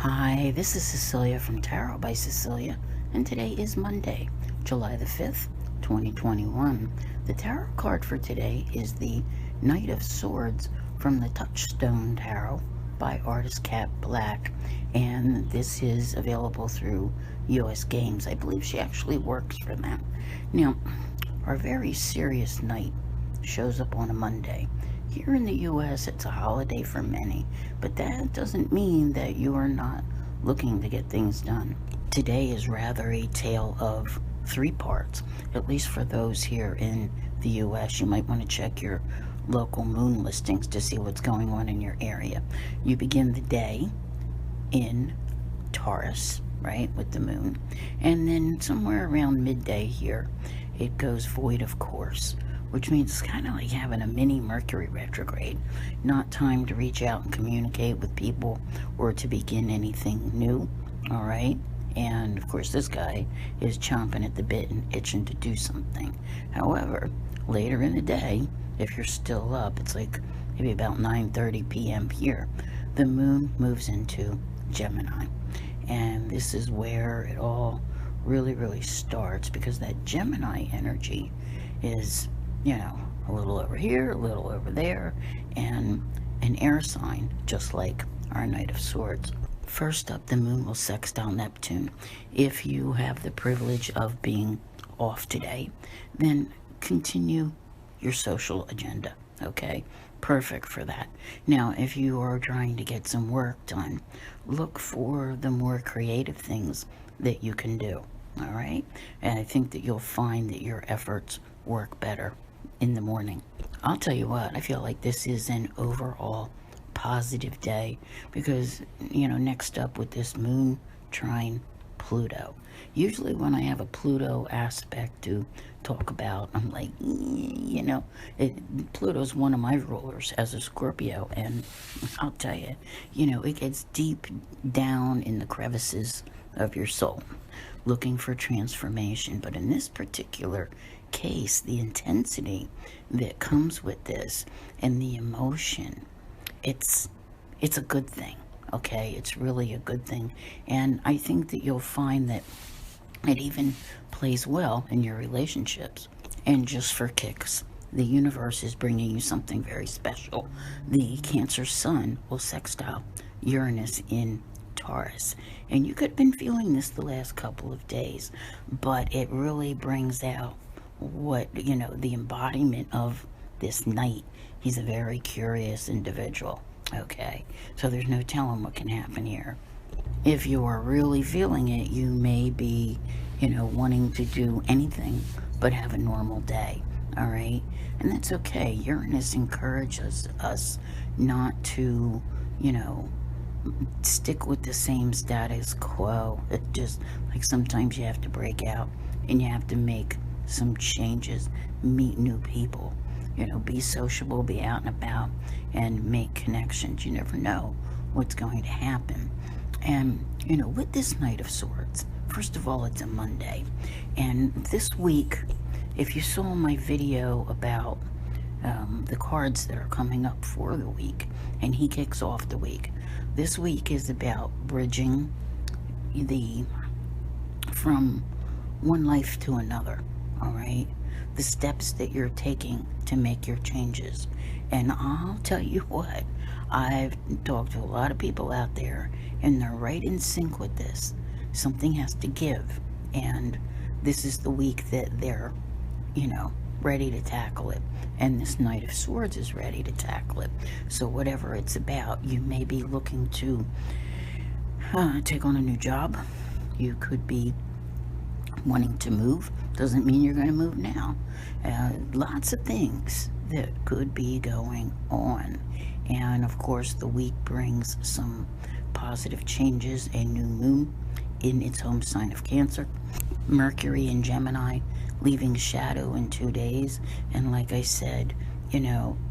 Hi, this is Cecilia from Tarot by Cecilia, and today is Monday, July the 5th, 2021. The tarot card for today is the Knight of Swords from the Touchstone Tarot by Artist Cat Black, and this is available through US Games. I believe she actually works for them. Now, our very serious knight shows up on a Monday. Here in the US, it's a holiday for many, but that doesn't mean that you are not looking to get things done. Today is rather a tale of three parts, at least for those here in the US. You might want to check your local moon listings to see what's going on in your area. You begin the day in Taurus, right, with the moon, and then somewhere around midday here, it goes void of course, which means it's kind of like having a mini Mercury retrograde. Not time to reach out and communicate with people or to begin anything new, all right? And of course, this guy is chomping at the bit and itching to do something. However, later in the day, if you're still up, it's like maybe about 9:30 p.m. here, the moon moves into Gemini. And this is where it all really starts, because that Gemini energy is, a little over here, a little over there, and an air sign, just like our Knight of Swords. First up, the moon will sextile Neptune. If you have the privilege of being off today, then continue your social agenda, okay? Perfect for that. Now, if you are trying to get some work done, look for the more creative things that you can do, all right? And I think that you'll find that your efforts work better in the morning. I'll tell you what, I feel like this is an overall positive day because, next up with this moon trine Pluto. Usually when I have a Pluto aspect to talk about, I'm like, Pluto's one of my rulers as a Scorpio, and I'll tell you, it gets deep down in the crevices of your soul, looking for transformation. But in this particular case, the intensity that comes with this and the emotion, it's a good thing, okay? It's really a good thing. And I think that you'll find that it even plays well in your relationships. And just for kicks, the universe is bringing you something very special. The Cancer Sun will sextile Uranus in Taurus. And you could have been feeling this the last couple of days, but it really brings out what, the embodiment of this knight. He's a very curious individual, okay? So there's no telling what can happen here. If you are really feeling it, you may be, wanting to do anything but have a normal day, all right? And that's okay. Uranus encourages us not to, stick with the same status quo. It just, like, sometimes you have to break out and you have to make some changes, meet new people, be sociable, be out and about, and make connections. You never know what's going to happen. And, with this Knight of Swords, first of all, it's a Monday. And this week, if you saw my video about the cards that are coming up for the week, and he kicks off the week, this week is about bridging from one life to another, all right? The steps that you're taking to make your changes. And I'll tell you what, I've talked to a lot of people out there, and they're right in sync with this. Something has to give, and this is the week that they're, ready to tackle it. And this Knight of Swords is ready to tackle it. So whatever it's about, you may be looking to take on a new job. You could be wanting to move. Doesn't mean you're going to move now. Lots of things that could be going on. And of course, the week brings some positive changes. A new moon in its home sign of Cancer, Mercury in Gemini, leaving shadow in 2 days. And like I said,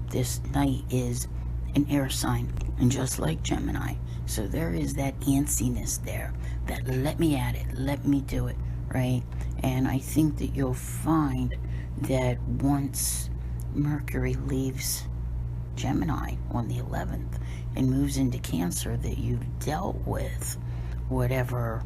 this night is an air sign, and just like Gemini. So there is that antsiness there, that let me at it, let me do it, right? And I think that you'll find that once Mercury leaves Gemini on the 11th and moves into Cancer, that you've dealt with whatever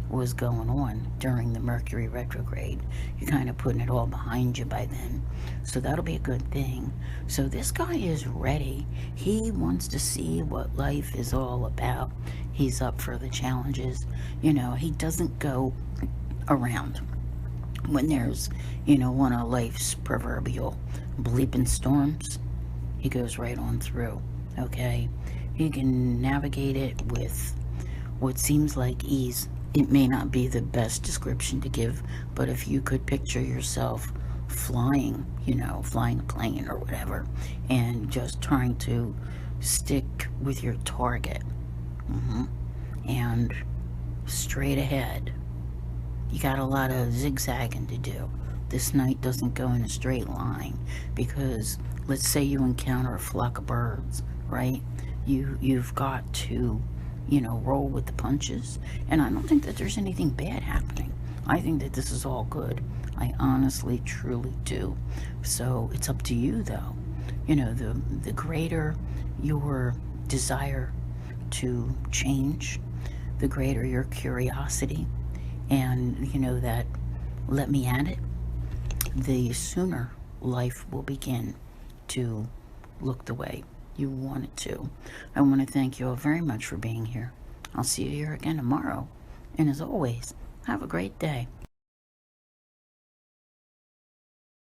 was going on during the Mercury retrograde. You're kind of putting it all behind you by then. So that'll be a good thing. So this guy is ready. He wants to see what life is all about. He's up for the challenges. He doesn't go around when there's, one of life's proverbial bleeping storms. He goes right on through, okay? He can navigate it with what seems like ease. It may not be the best description to give, but if you could picture yourself flying, flying a plane or whatever, and just trying to stick with your target, and straight ahead. You got a lot of zigzagging to do. This night doesn't go in a straight line, because let's say you encounter a flock of birds, right? You've got to roll with the punches. And I don't think that there's anything bad happening. I think that this is all good. I honestly, truly do. So it's up to you, though. The greater your desire to change, the greater your curiosity, and that let me at it, the sooner life will begin to look the way you want it to. I want to thank you all very much for being here. I'll see you here again tomorrow. And as always, have a great day.